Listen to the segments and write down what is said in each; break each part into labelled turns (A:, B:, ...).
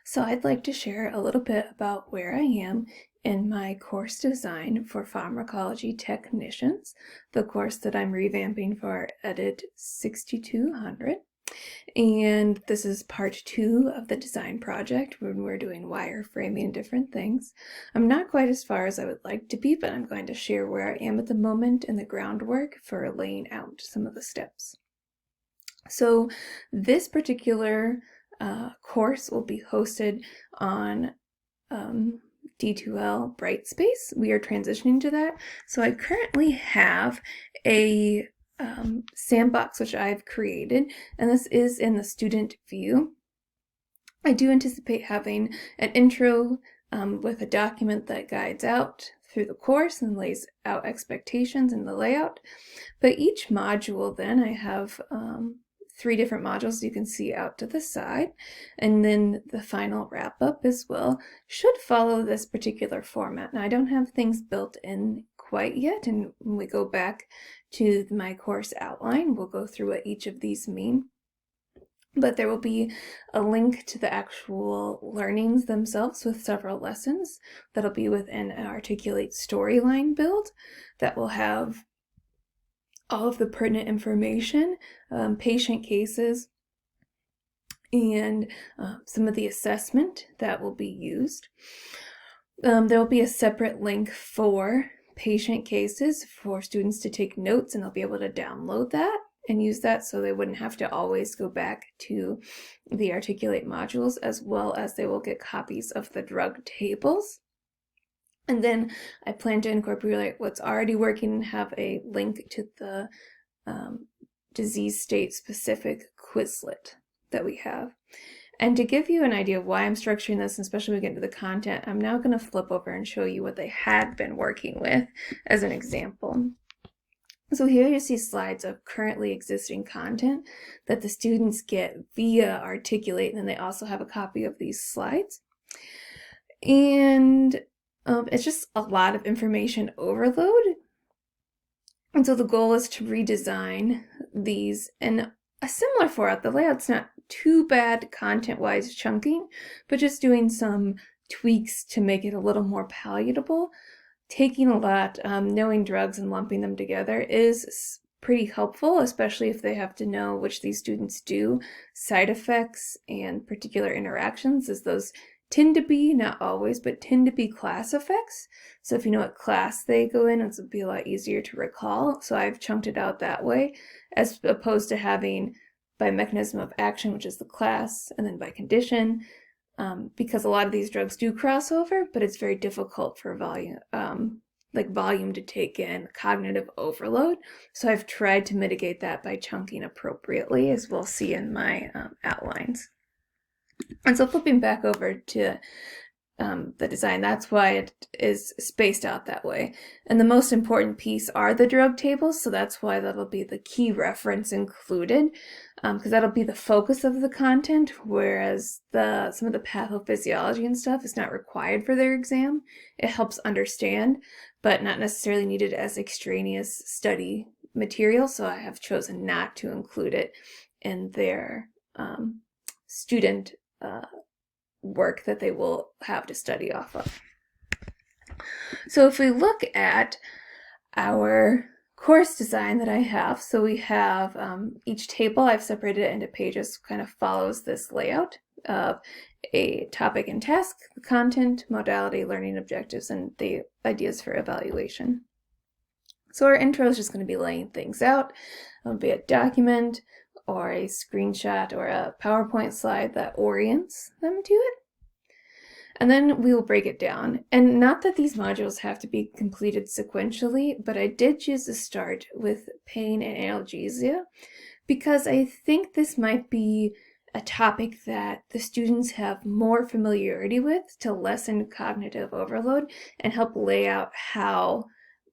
A: So I'd like to share a little bit about where I am in my course design for pharmacology technicians, the course that I'm revamping for Edit 6200. And this is part 2 of the design project when we're doing wireframing and different things. I'm not quite as far as I would like to be, but I'm going to share where I am at the moment and the groundwork for laying out some of the steps. So this particular course will be hosted on D2L Brightspace. We are transitioning to that. So I currently have a sandbox which I've created, and this is in the student view. I do anticipate having an intro with a document that guides out through the course and lays out expectations in the layout. But each module then, I have 3 different modules you can see out to the side, and then the final wrap-up as well should follow this particular format. Now I don't have things built in quite yet, and when we go back to my course outline, we'll go through what each of these mean. But there will be a link to the actual learnings themselves with several lessons that'll be within an Articulate storyline build that will have all of the pertinent information, patient cases, and some of the assessment that will be used. There will be a separate link for patient cases for students to take notes, and they'll be able to download that and use that so they wouldn't have to always go back to the Articulate modules, as well as they will get copies of the drug tables. And then I plan to incorporate what's already working and have a link to the disease state specific Quizlet that we have. And to give you an idea of why I'm structuring this, and especially when we get into the content, I'm now going to flip over and show you what they had been working with as an example. So here you see slides of currently existing content that the students get via Articulate, and then they also have a copy of these slides. And it's just a lot of information overload. And so the goal is to redesign these in a similar format. The layout's not too bad content-wise chunking, but just doing some tweaks to make it a little more palatable. Taking a lot, knowing drugs and lumping them together is pretty helpful, especially if they have to know which these students do, side effects and particular interactions, as those tend to be, not always, but tend to be class effects. So if you know what class they go in, it'll be a lot easier to recall. So I've chunked it out that way, as opposed to having by mechanism of action, which is the class, and then by condition, because a lot of these drugs do cross over, but it's very difficult for volume to take in, cognitive overload. So I've tried to mitigate that by chunking appropriately, as we'll see in my outlines. And so flipping back over to the design, that's why it is spaced out that way. And the most important piece are the drug tables, so that's why that'll be the key reference included, because that'll be the focus of the content, whereas some of the pathophysiology and stuff is not required for their exam. It helps understand, but not necessarily needed as extraneous study material, so I have chosen not to include it in their student work that they will have to study off of. So if we look at our course design that I have, so we have each table, I've separated it into pages, kind of follows this layout of a topic and task, content, modality, learning objectives, and the ideas for evaluation. So our intro is just going to be laying things out. It'll be a document or a screenshot or a PowerPoint slide that orients them to it. And then we will break it down. And not that these modules have to be completed sequentially, but I did choose to start with pain and analgesia because I think this might be a topic that the students have more familiarity with to lessen cognitive overload and help lay out how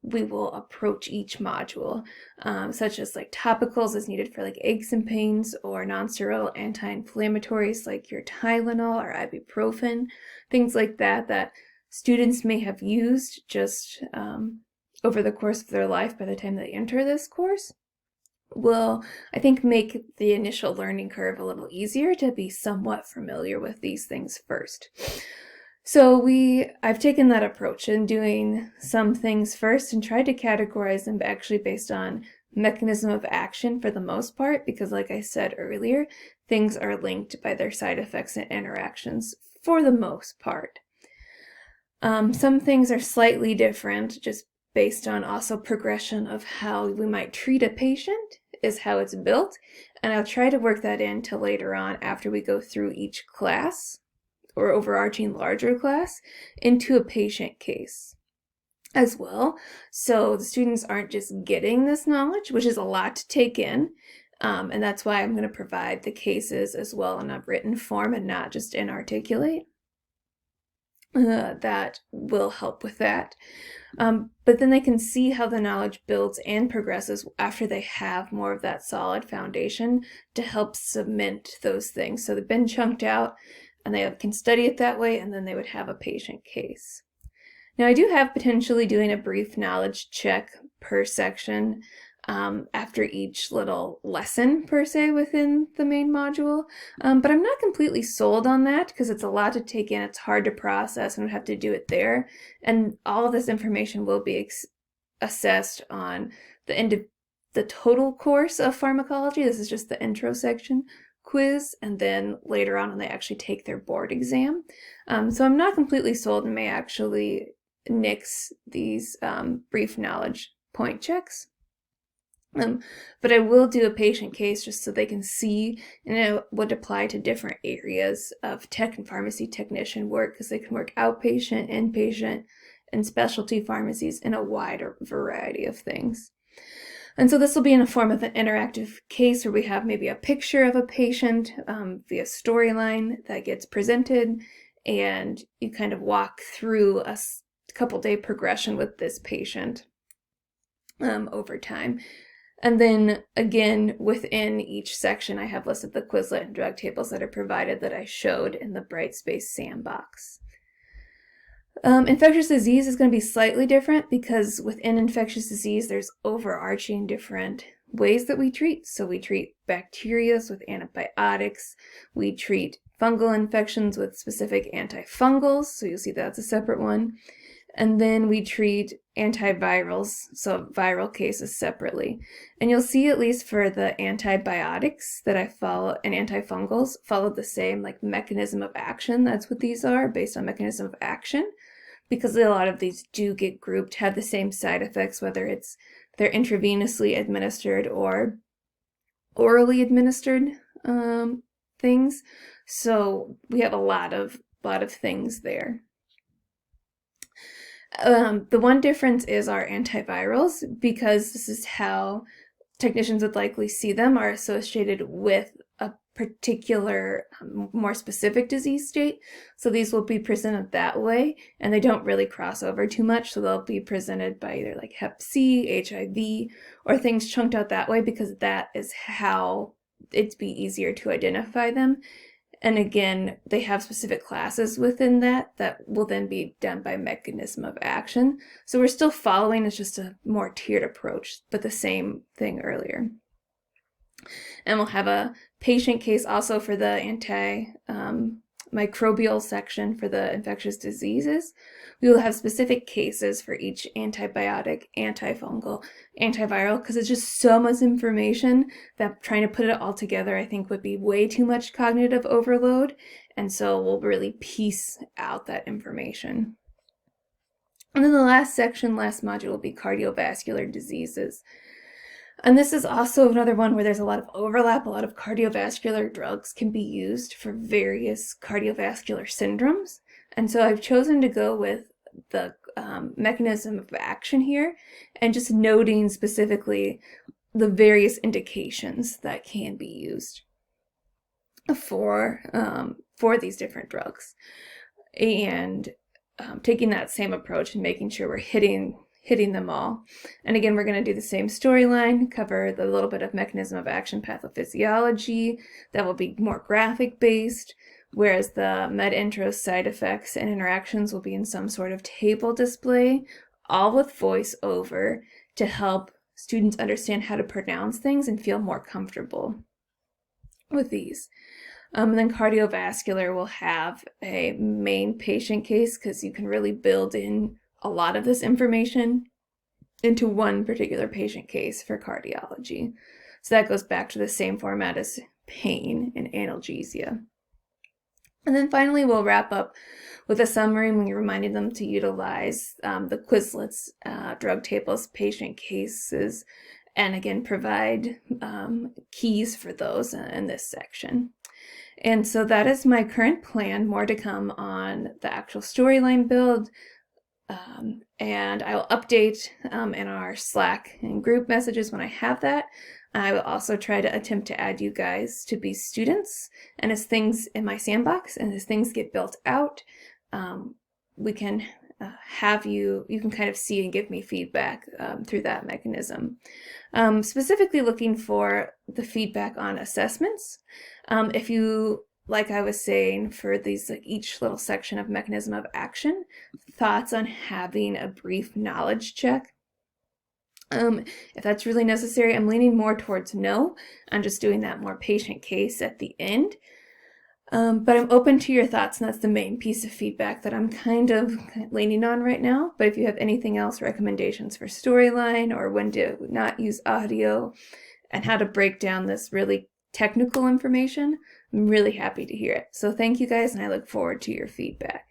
A: we will approach each module, such as like topicals as needed for like aches and pains, or non-steroidal anti-inflammatories like your Tylenol or ibuprofen, things like that that students may have used just over the course of their life by the time they enter this course. will, I think, make the initial learning curve a little easier to be somewhat familiar with these things first. So I've taken that approach in doing some things first and tried to categorize them actually based on mechanism of action for the most part, because like I said earlier, things are linked by their side effects and interactions for the most part. Some things are slightly different, just based on also progression of how we might treat a patient is how it's built, and I'll try to work that into later on after we go through each class or overarching larger class into a patient case as well. So the students aren't just getting this knowledge, which is a lot to take in, and that's why I'm going to provide the cases as well in a written form and not just inarticulate. That will help with that. But then they can see how the knowledge builds and progresses after they have more of that solid foundation to help cement those things. So they've been chunked out and they can study it that way, and then they would have a patient case. Now I do have potentially doing a brief knowledge check per section after each little lesson per se within the main module, but I'm not completely sold on that because it's a lot to take in, it's hard to process, and we have to do it there, and all of this information will be assessed on the total course of pharmacology. This is just the intro section quiz, and then later on when they actually take their board exam. So I'm not completely sold and may actually nix these brief knowledge point checks. But I will do a patient case just so they can see, and it would apply to different areas of tech and pharmacy technician work, because they can work outpatient, inpatient, and specialty pharmacies in a wider variety of things. And so this will be in the form of an interactive case where we have maybe a picture of a patient via storyline that gets presented, and you kind of walk through a couple-day progression with this patient over time. And then again, within each section, I have listed the Quizlet and drug tables that are provided that I showed in the Brightspace sandbox. Infectious disease is going to be slightly different because within infectious disease, there's overarching different ways that we treat. So we treat bacteria with antibiotics. We treat fungal infections with specific antifungals. So you'll see that's a separate one. And then we treat antivirals, so viral cases separately. And you'll see, at least for the antibiotics that I follow and antifungals, follow the same like mechanism of action. That's what these are, based on mechanism of action, because a lot of these do get grouped, have the same side effects, whether they're intravenously administered or orally administered things. So we have a lot of things there. The one difference is our antivirals, because this is how technicians would likely see them, are associated with a particular, more specific disease state. So these will be presented that way, and they don't really cross over too much. So they'll be presented by either like Hep C, HIV, or things chunked out that way, because that is how it'd be easier to identify them. And again, they have specific classes within that will then be done by mechanism of action. So we're still following, it's just a more tiered approach, but the same thing earlier. And we'll have a patient case also for the antimicrobial section for the infectious diseases. We will have specific cases for each antibiotic, antifungal, antiviral, because it's just so much information that trying to put it all together, I think, would be way too much cognitive overload. And so we'll really piece out that information. And then the last module will be cardiovascular diseases. And this is also another one where there's a lot of overlap. A lot of cardiovascular drugs can be used for various cardiovascular syndromes. And so I've chosen to go with the mechanism of action here, and just noting specifically the various indications that can be used for these different drugs. And taking that same approach and making sure we're hitting them all. And again, we're going to do the same storyline, cover the little bit of mechanism of action pathophysiology that will be more graphic based, whereas the med intro side effects and interactions will be in some sort of table display, all with voiceover to help students understand how to pronounce things and feel more comfortable with these. And then cardiovascular will have a main patient case because you can really build in a lot of this information into one particular patient case for cardiology. So that goes back to the same format as pain and analgesia. And then finally, we'll wrap up with a summary when you're reminding them to utilize the Quizlets drug tables patient cases, and again, provide keys for those in this section. And so that is my current plan. More to come on the actual storyline build. And I will update in our Slack and group messages when I have that. I will also try to attempt to add you guys to be students. And as things in my sandbox and as things get built out, we can you can kind of see and give me feedback through that mechanism. Specifically looking for the feedback on assessments. If you, like I was saying, for these, like each little section of mechanism of action, thoughts on having a brief knowledge check. If that's really necessary, I'm leaning more towards no. I'm just doing that more patient case at the end. But I'm open to your thoughts, and that's the main piece of feedback that I'm kind of leaning on right now. But if you have anything else, recommendations for storyline or when to not use audio and how to break down this really technical information, I'm really happy to hear it. So thank you guys, and I look forward to your feedback.